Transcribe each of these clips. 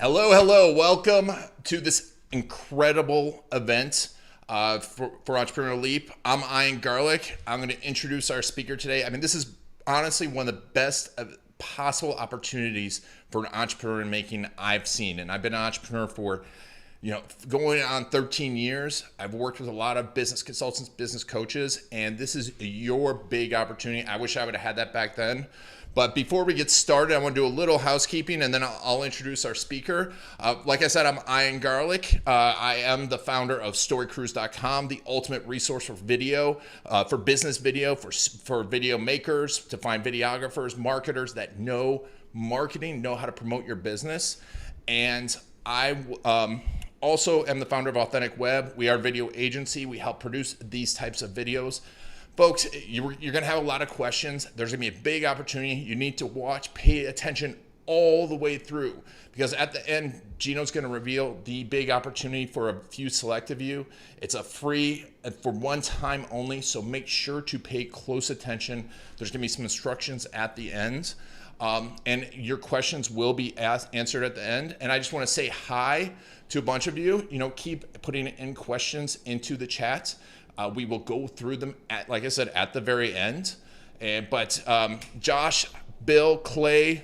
Hello, hello. Welcome to this incredible event for Entrepreneurial Leap. I'm Ian Garlic. I'm going to introduce our speaker today. I mean, this is honestly one of the best possible opportunities for an entrepreneur in making I've seen. And I've been an entrepreneur for, going on 13 years. I've worked with a lot of business consultants, business coaches, and this is your big opportunity. I wish I would have had that back then. But before we get started, I want to do a little housekeeping, and then I'll introduce our speaker. Like I said, I'm Ian Garlic. I am the founder of StoryCruise.com, the ultimate resource for video, for business video, for video makers, to find videographers, marketers that know marketing, know how to promote your business. And I also am the founder of Authentic Web. We are a video agency. We help produce these types of videos. Folks, you're going to have a lot of questions. There's going to be a big opportunity. You need to watch, pay attention all the way through, because at the end, Gino's going to reveal the big opportunity for a few select of you. It's a free for one time only, so make sure to pay close attention. There's going to be some instructions at the end, and your questions will be answered at the end. And I just want to say hi to a bunch of you. Keep putting in questions into the chat. We will go through them like I said, at the very end. But Josh, Bill, Clay,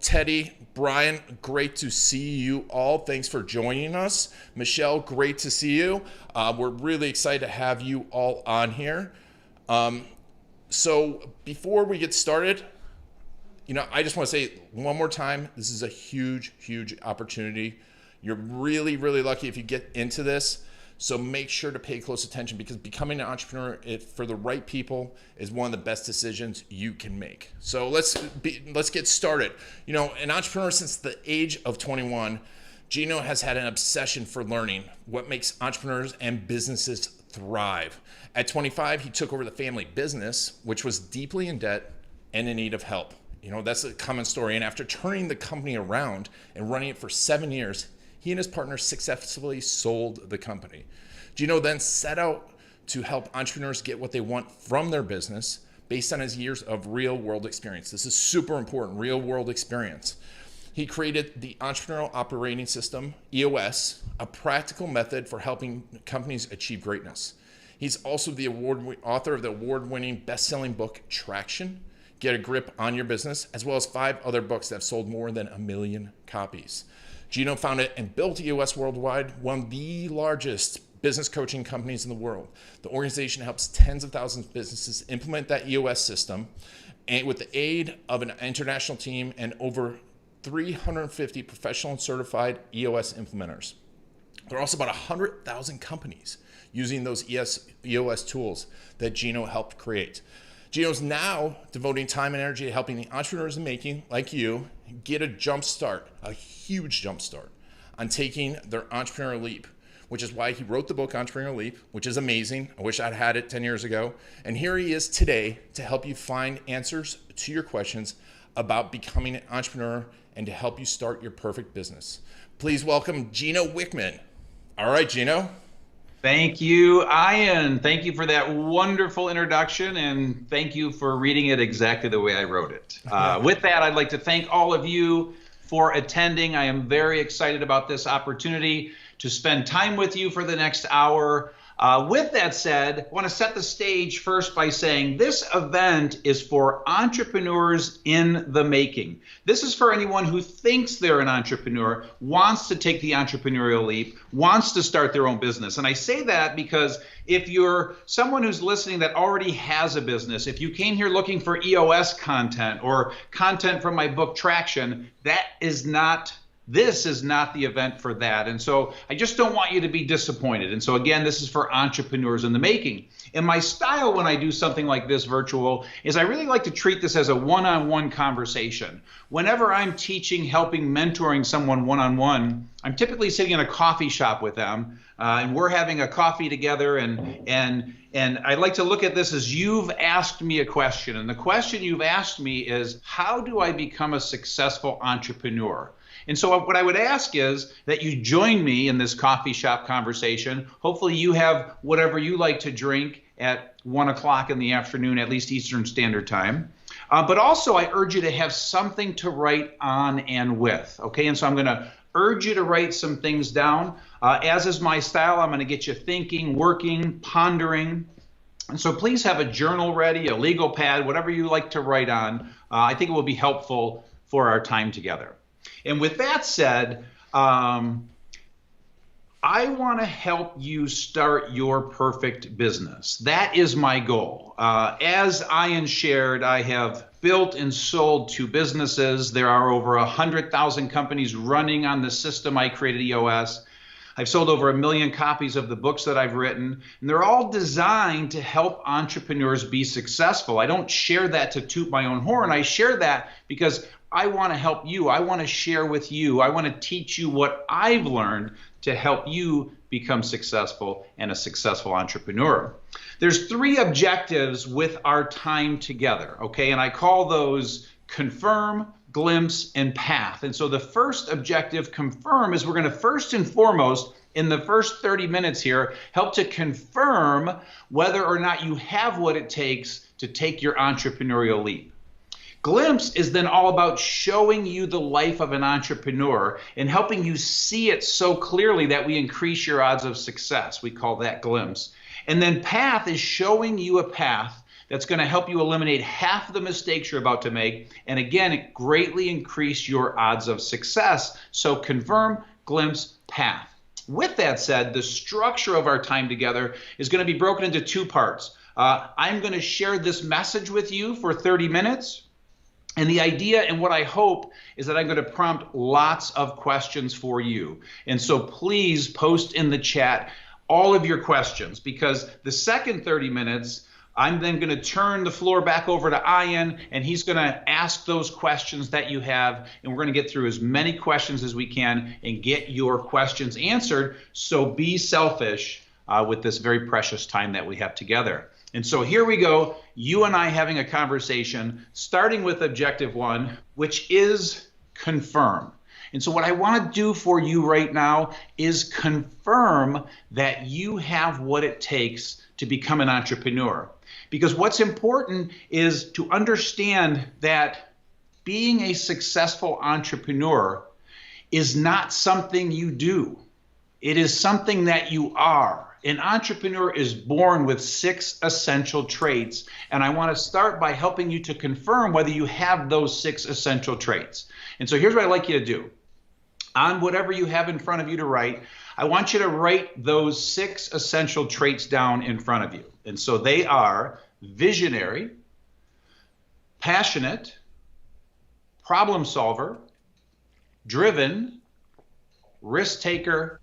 Teddy, Brian, great to see you all. Thanks for joining us. Michelle, great to see you. We're really excited to have you all on here. So before we get started, I just want to say one more time, this is a huge, huge opportunity. You're really, really lucky if you get into this. So make sure to pay close attention, because becoming an entrepreneur for the right people is one of the best decisions you can make. So let's get started. An entrepreneur since the age of 21, Gino has had an obsession for learning what makes entrepreneurs and businesses thrive. At 25, he took over the family business, which was deeply in debt and in need of help. That's a common story. And after turning the company around and running it for 7 years, he and his partner successfully sold the company. Gino then set out to help entrepreneurs get what they want from their business based on his years of real world experience. This is super important, real world experience. He created the Entrepreneurial Operating System, EOS, a practical method for helping companies achieve greatness. He's also the author of the award-winning best-selling book, Traction, Get a Grip on Your Business, as well as 5 other books that have sold more than 1 million copies. Gino founded and built EOS Worldwide, one of the largest business coaching companies in the world. The organization helps tens of thousands of businesses implement that EOS system, and with the aid of an international team and over 350 professional and certified EOS implementers. There are also about 100,000 companies using those EOS tools that Gino helped create. Gino's now devoting time and energy to helping the entrepreneurs in making, like you, get a jump start, a huge jump start, on taking their entrepreneurial leap, which is why he wrote the book Entrepreneurial Leap, which is amazing. I wish I'd had it 10 years ago. And here he is today to help you find answers to your questions about becoming an entrepreneur and to help you start your perfect business. Please welcome Gino Wickman. All right, Gino. Thank you, Ian. Thank you for that wonderful introduction, and thank you for reading it exactly the way I wrote it. With that, I'd like to thank all of you for attending. I am very excited about this opportunity to spend time with you for the next hour. With that said, I want to set the stage first by saying this event is for entrepreneurs in the making. This is for anyone who thinks they're an entrepreneur, wants to take the entrepreneurial leap, wants to start their own business. And I say that because if you're someone who's listening that already has a business, if you came here looking for EOS content or content from my book Traction, this is not the event for that. And so I just don't want you to be disappointed. And so again, this is for entrepreneurs in the making. And my style when I do something like this virtual is I really like to treat this as a one-on-one conversation. Whenever I'm teaching, helping, mentoring someone one-on-one, I'm typically sitting in a coffee shop with them and we're having a coffee together, and I like to look at this as you've asked me a question. And the question you've asked me is, how do I become a successful entrepreneur? And so what I would ask is that you join me in this coffee shop conversation. Hopefully you have whatever you like to drink at 1 o'clock in the afternoon, at least Eastern Standard Time. But also I urge you to have something to write on and with, okay? And so I'm going to urge you to write some things down. As is my style, I'm going to get you thinking, working, pondering. And so please have a journal ready, a legal pad, whatever you like to write on. I think it will be helpful for our time together. And with that said, I want to help you start your perfect business. That is my goal. As Ian shared, I have built and sold 2 businesses. There are over 100,000 companies running on the system I created, EOS. I've sold over 1 million copies of the books that I've written, and they're all designed to help entrepreneurs be successful. I don't share that to toot my own horn. I share that because I want to help you. I want to share with you. I want to teach you what I've learned to help you become successful and a successful entrepreneur. There's 3 objectives with our time together, okay? And I call those confirm, glimpse, and path. And so the first objective, confirm, is we're going to first and foremost, in the first 30 minutes here, help to confirm whether or not you have what it takes to take your entrepreneurial leap. Glimpse is then all about showing you the life of an entrepreneur and helping you see it so clearly that we increase your odds of success. We call that glimpse. And then path is showing you a path that's going to help you eliminate half the mistakes you're about to make, and again, it greatly increase your odds of success. So confirm, glimpse, path. With that said, the structure of our time together is going to be broken into 2 parts. I'm going to share this message with you for 30 minutes. And the idea and what I hope is that I'm going to prompt lots of questions for you. And so please post in the chat all of your questions, because the second 30 minutes, I'm then going to turn the floor back over to Ian, and he's going to ask those questions that you have, and we're going to get through as many questions as we can and get your questions answered. So be selfish with this very precious time that we have together. And so here we go, you and I having a conversation, starting with objective 1, which is confirm. And so what I want to do for you right now is confirm that you have what it takes to become an entrepreneur. Because what's important is to understand that being a successful entrepreneur is not something you do. It is something that you are. An entrepreneur is born with 6 essential traits, and I want to start by helping you to confirm whether you have those 6 essential traits. And so here's what I'd like you to do. On whatever you have in front of you to write, I want you to write those 6 essential traits down in front of you. And so they are visionary, passionate, problem solver, driven, risk taker,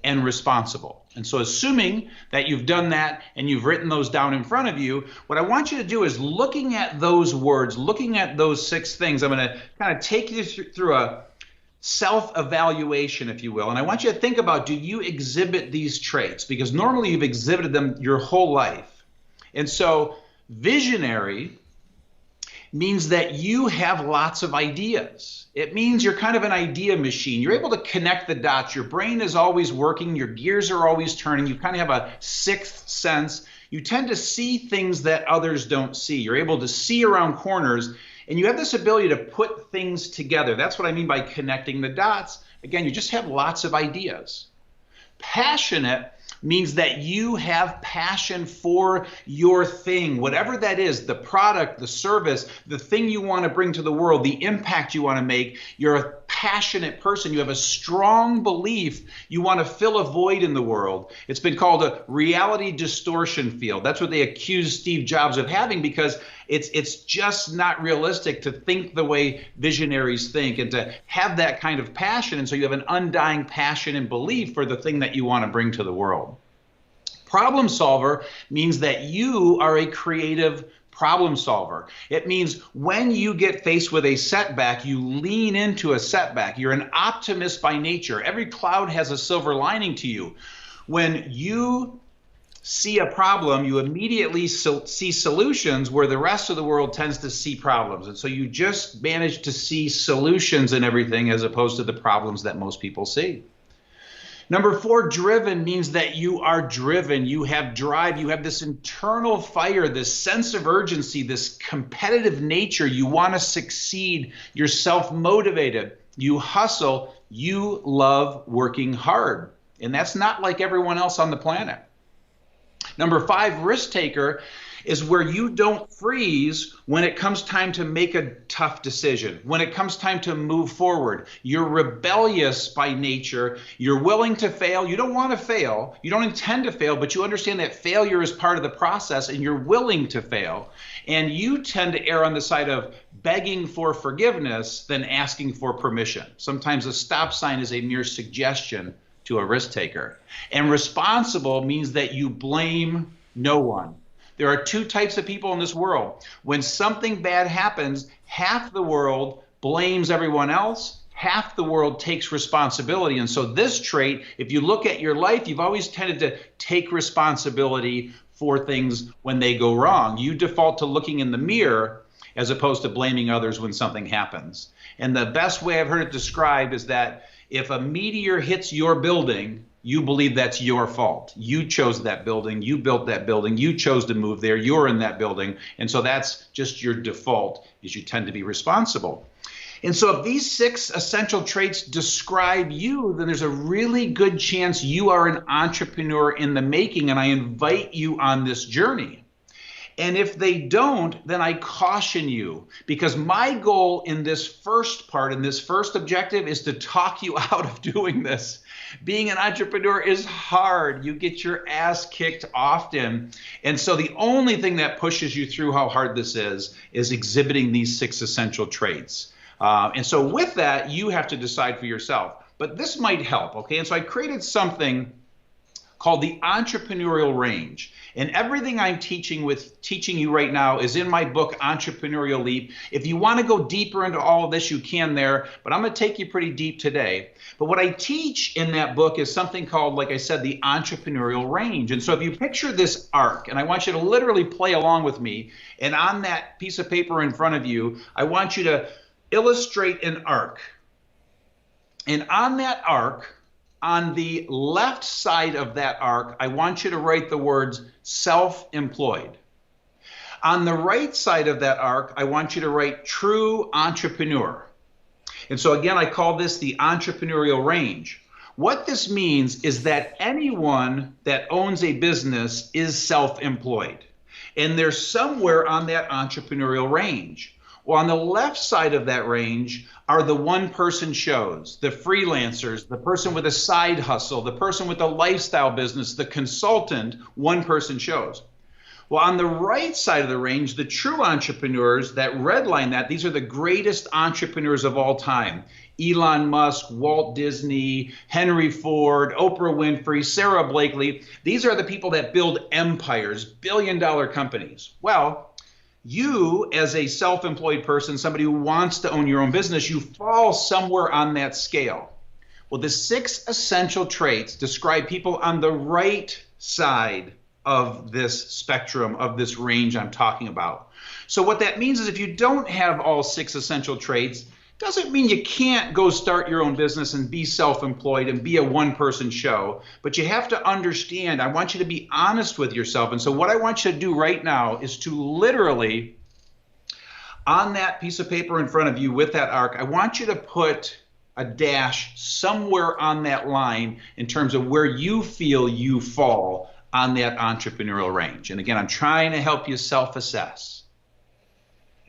and responsible. And so assuming that you've done that and you've written those down in front of you, what I want you to do is looking at those words, looking at those 6 things, I'm going to kind of take you through a self-evaluation, if you will. And I want you to think about, do you exhibit these traits? Because normally you've exhibited them your whole life. And so visionary means that you have lots of ideas. It means you're kind of an idea machine. You're able to connect the dots. Your brain is always working. Your gears are always turning. You kind of have a 6th sense. You tend to see things that others don't see. You're able to see around corners, and you have this ability to put things together. That's what I mean by connecting the dots. Again, you just have lots of ideas. Passionate means that you have passion for your thing, whatever that is, the product, the service, the thing you want to bring to the world, the impact you want to make. You're a passionate person. You have a strong belief you want to fill a void in the world. It's been called a reality distortion field. That's what they accuse Steve Jobs of having, because it's just not realistic to think the way visionaries think and to have that kind of passion. And so you have an undying passion and belief for the thing that you want to bring to the world. Problem solver means that you are a creative problem solver. It means when you get faced with a setback, you lean into a setback. You're an optimist by nature. Every cloud has a silver lining to you. When you see a problem, you immediately see solutions where the rest of the world tends to see problems. And so you just manage to see solutions in everything as opposed to the problems that most people see. Number 4, driven, means that you are driven. You have drive. You have this internal fire, this sense of urgency, this competitive nature. You want to succeed. You're self-motivated. You hustle. You love working hard. And that's not like everyone else on the planet. Number 5, risk taker, is where you don't freeze when it comes time to make a tough decision, when it comes time to move forward. You're rebellious by nature. You're willing to fail. You don't want to fail. You don't intend to fail, but you understand that failure is part of the process, and you're willing to fail. And you tend to err on the side of begging for forgiveness than asking for permission. Sometimes a stop sign is a mere suggestion to a risk taker. And responsible means that you blame no one. There are 2 types of people in this world. When something bad happens, half the world blames everyone else, half the world takes responsibility. And so this trait, if you look at your life, you've always tended to take responsibility for things when they go wrong. You default to looking in the mirror as opposed to blaming others when something happens. And the best way I've heard it described is that if a meteor hits your building, you believe that's your fault. You chose that building. You built that building. You chose to move there. You're in that building. And so that's just your default, is you tend to be responsible. And so if these 6 essential traits describe you, then there's a really good chance you are an entrepreneur in the making, and I invite you on this journey. And if they don't, then I caution you, because my goal in this first part, in this first objective, is to talk you out of doing this. Being an entrepreneur is hard. You get your ass kicked often. And so the only thing that pushes you through how hard this is exhibiting these 6 essential traits. And so with that, you have to decide for yourself. But this might help, okay? And so I created something called the Entrepreneurial Range. And everything I'm teaching you right now is in my book, Entrepreneurial Leap. If you want to go deeper into all of this, you can there, but I'm going to take you pretty deep today. But what I teach in that book is something called, like I said, the Entrepreneurial Range. And so if you picture this arc, and I want you to literally play along with me, and on that piece of paper in front of you, I want you to illustrate an arc. And on that arc, on the left side of that arc, I want you to write the words self-employed. On the right side of that arc, I want you to write true entrepreneur. And so again, I call this the entrepreneurial range. What this means is that anyone that owns a business is self-employed. And they're somewhere on that entrepreneurial range. Well, on the left side of that range are the one-person shows, the freelancers, the person with a side hustle, the person with a lifestyle business, the consultant, one-person shows. Well, on the right side of the range, the true entrepreneurs that redline that, these are the greatest entrepreneurs of all time. Elon Musk, Walt Disney, Henry Ford, Oprah Winfrey, Sarah Blakely. These are the people that build empires, billion-dollar companies. Well, you, as a self-employed person, somebody who wants to own your own business, you fall somewhere on that scale. Well, the 6 essential traits describe people on the right side of this spectrum, of this range I'm talking about. So what that means is if you don't have all 6 essential traits, doesn't mean you can't go start your own business and be self-employed and be a one-person show, but you have to understand, I want you to be honest with yourself. And so what I want you to do right now is to literally, on that piece of paper in front of you with that arc, I want you to put a dash somewhere on that line in terms of where you feel you fall on that entrepreneurial range. And again, I'm trying to help you self-assess.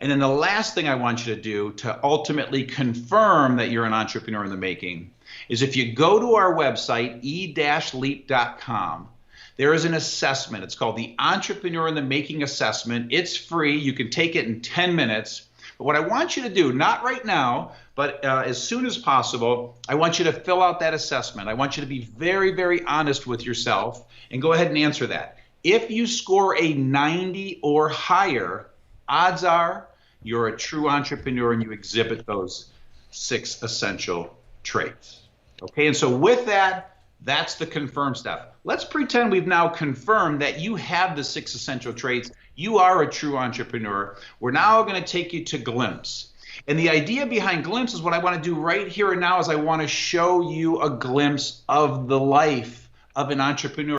And then the last thing I want you to do to ultimately confirm that you're an entrepreneur in the making is if you go to our website, e-leap.com, there is an assessment. It's called the Entrepreneur in the Making Assessment. It's free. You can take it in 10 minutes. But what I want you to do, not right now, but as soon as possible, I want you to fill out that assessment. I want you to be very, very honest with yourself and go ahead and answer that. If you score a 90 or higher, odds are you're a true entrepreneur and you exhibit those 6 essential traits. Okay, and so with that, that's the confirm step. Let's pretend we've now confirmed that you have the 6 essential traits. You are a true entrepreneur. We're now going to take you to Glimpse. And the idea behind Glimpse is what I want to do right here and now is I want to show you a glimpse of the life of an entrepreneur.